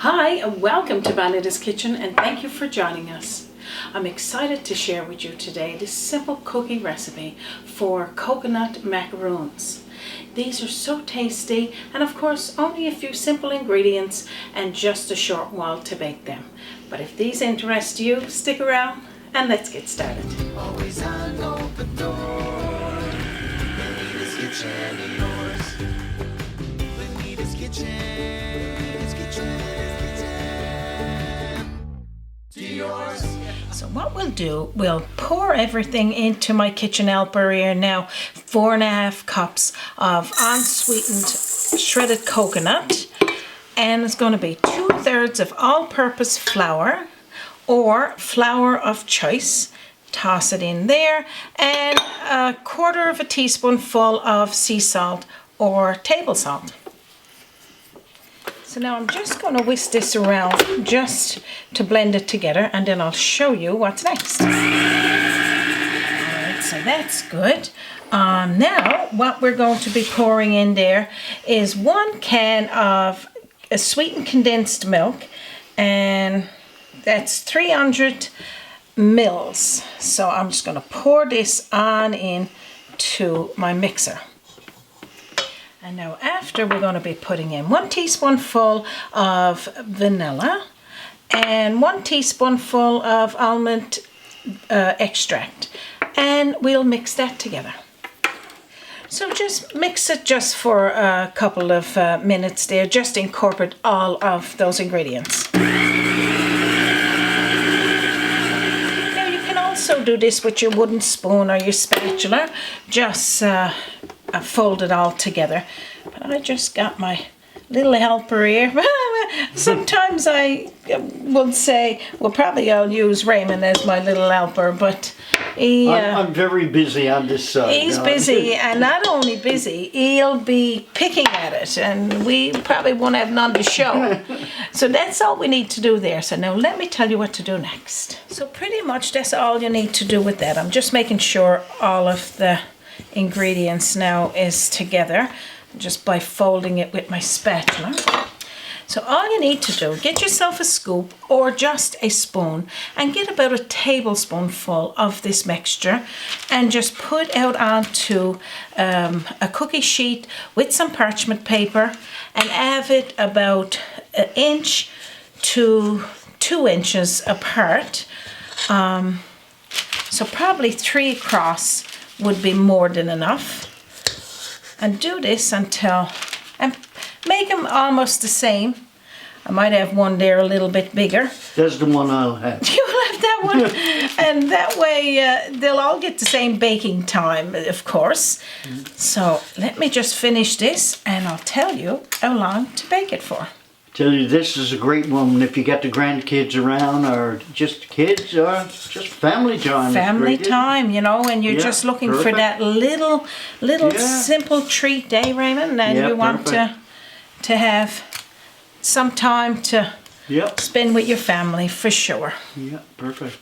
Hi and welcome to Bonita's Kitchen, and thank you for joining us. I'm excited to share with you today this simple cooking recipe for coconut macaroons. These are so tasty, and of course only a few simple ingredients and just a short while to bake them. But if these interest you, stick around and let's get started. Always on open door. Bonita's Kitchen is yours. Bonita's Kitchen. Yours. So what we'll do, we'll pour everything into my kitchen helper here now. 4.5 cups of unsweetened shredded coconut, and it's going to be 2/3 of all-purpose flour or flour of choice. Toss it in there, and 1/4 teaspoonful of sea salt or table salt. So now I'm just going to whisk this around just to blend it together, and then I'll show you what's next. Alright, so that's good. Now what we're going to be pouring in there is 1 can of sweetened condensed milk, and that's 300 mils. So I'm just going to pour this on into my mixer. And now after, we're going to be putting in 1 teaspoonful of vanilla and 1 teaspoonful of almond extract, and we'll mix that together. So just mix it just for a couple of minutes there, just incorporate all of those ingredients. Now you can also do this with your wooden spoon or your spatula, just fold it all together. But I just got my little helper here. Sometimes I will say, well, probably I'll use Raymond as my little helper, but I'm very busy on this side. He's busy, and not only busy, he'll be picking at it, and we probably won't have none to show. So that's all we need to do there. So now let me tell you what to do next. So pretty much that's all you need to do with that. I'm just making sure all of the ingredients now is together just by folding it with my spatula. So all you need to do, get yourself a scoop or just a spoon and get about a tablespoonful of this mixture and just put out onto a cookie sheet with some parchment paper and have it about 1 inch to 2 inches apart. So probably 3 across would be more than enough. And do this until, and make them almost the same. I might have one there a little bit bigger. That's the one I'll have. You'll have that one. And that way they'll all get the same baking time, of course. So let me just finish this and I'll tell you how long to bake it for. Tell you, this is a great one if you got the grandkids around, or just kids, or just family time. Family time, you know, and you're just looking for that little simple treat, eh, Raymond? And you want to have some time to spend with your family, for sure. Yeah, perfect.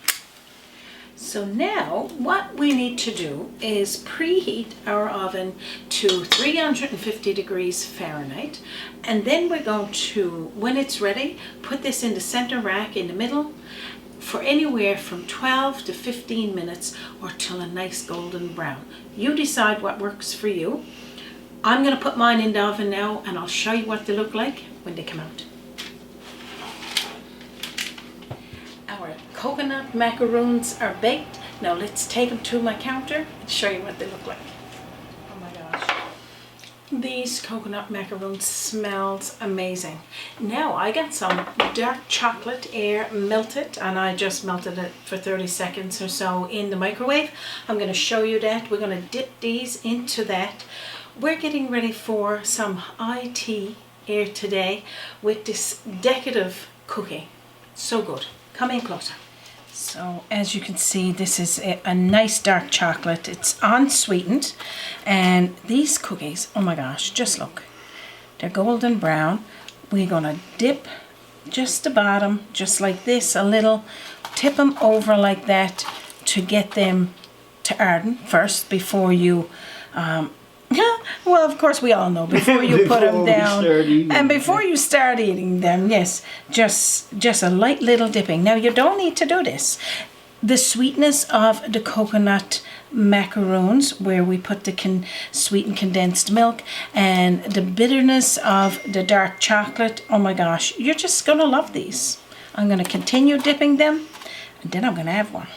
So now what we need to do is preheat our oven to 350 degrees Fahrenheit, and then we're going to, when it's ready, put this in the center rack in the middle for anywhere from 12 to 15 minutes or till a nice golden brown. You decide what works for you. I'm going to put mine in the oven now, and I'll show you what they look like when they come out. Our coconut macaroons are baked. Now let's take them to my counter and show you what they look like. Oh my gosh. These coconut macaroons smells amazing. Now I got some dark chocolate air melted, and I just melted it for 30 seconds or so in the microwave. I'm going to show you that. We're going to dip these into that. We're getting ready for some tea here today with this decorative cookie. So good. Come in closer. So as you can see, this is a nice dark chocolate. It's unsweetened, and these cookies, oh my gosh, just look. They're golden brown. We're gonna dip just the bottom, just like this, a little, tip them over like that to get them to harden first before you Well, of course, we all know before you put them Before we down, start eating and them. before you start eating them, yes, just a light little dipping. Now you don't need to do this. The sweetness of the coconut macaroons, where we put the sweetened condensed milk, and the bitterness of the dark chocolate. Oh my gosh, you're just gonna love these. I'm gonna continue dipping them, and then I'm gonna have one.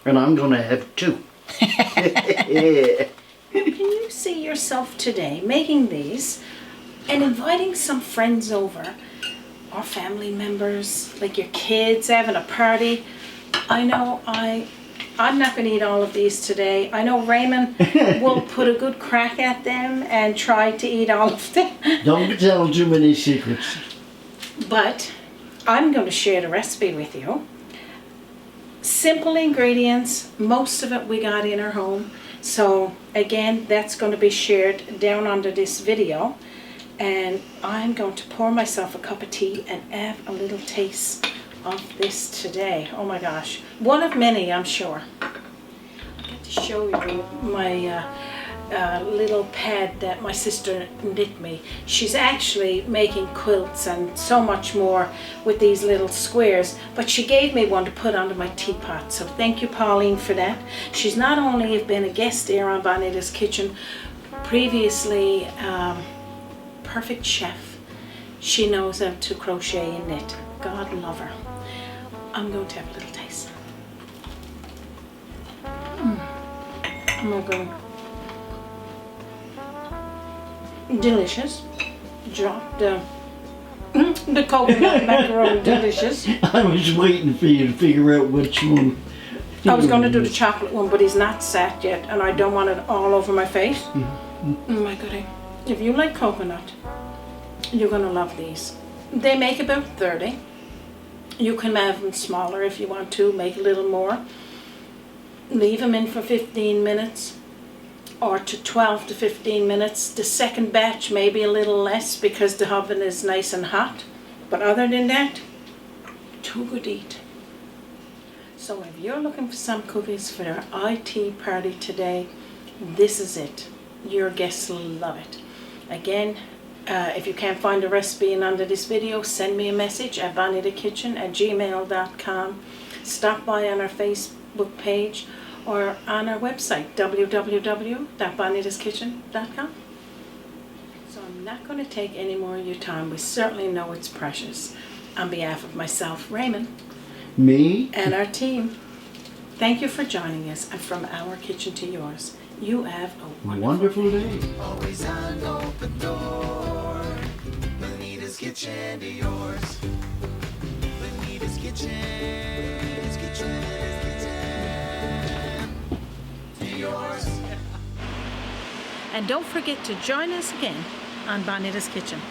And I'm gonna have 2. Yeah. Can you see yourself today making these and inviting some friends over, or family members, like your kids having a party? I know I'm not going to eat all of these today. I know Raymond will put a good crack at them and try to eat all of them. Don't tell too many secrets. But I'm going to share the recipe with you. Simple ingredients, most of it we got in our home. So again, that's going to be shared down under this video. And I'm going to pour myself a cup of tea and have a little taste of this today. Oh my gosh. One of many, I'm sure. I'll get to show you my little pad that my sister knit me. She's actually making quilts and so much more with these little squares, but she gave me one to put under my teapot. So thank you, Pauline, for that. She's not only been a guest here on Bonita's Kitchen, previously perfect chef. She knows how to crochet and knit. God love her. I'm going to have a little taste. Oh my God. Delicious. Drop the coconut macaron. Delicious. I was waiting for you to figure out which one. I was going to do the chocolate one, but he's not sat yet, and I don't want it all over my face. Oh my goodness. If you like coconut, you're going to love these. They make about 30. You can have them smaller if you want to, make a little more. Leave them in for 15 minutes or to 12 to 15 minutes. The second batch may be a little less because the oven is nice and hot. But other than that, too good to eat. So if you're looking for some cookies for your IT party today, this is it. Your guests will love it. Again, if you can't find a recipe in under this video, send me a message at bonitakitchen@gmail.com. Stop by on our Facebook page or on our website, www.bonitaskitchen.com. So I'm not going to take any more of your time. We certainly know it's precious. On behalf of myself, Raymond, Me? and our team, thank you for joining us, and from our kitchen to yours, you have a Wonderful day. Always an open door. Bonita's Kitchen to yours. Bonita's Kitchen. To yours. And don't forget to join us again on Bonita's Kitchen.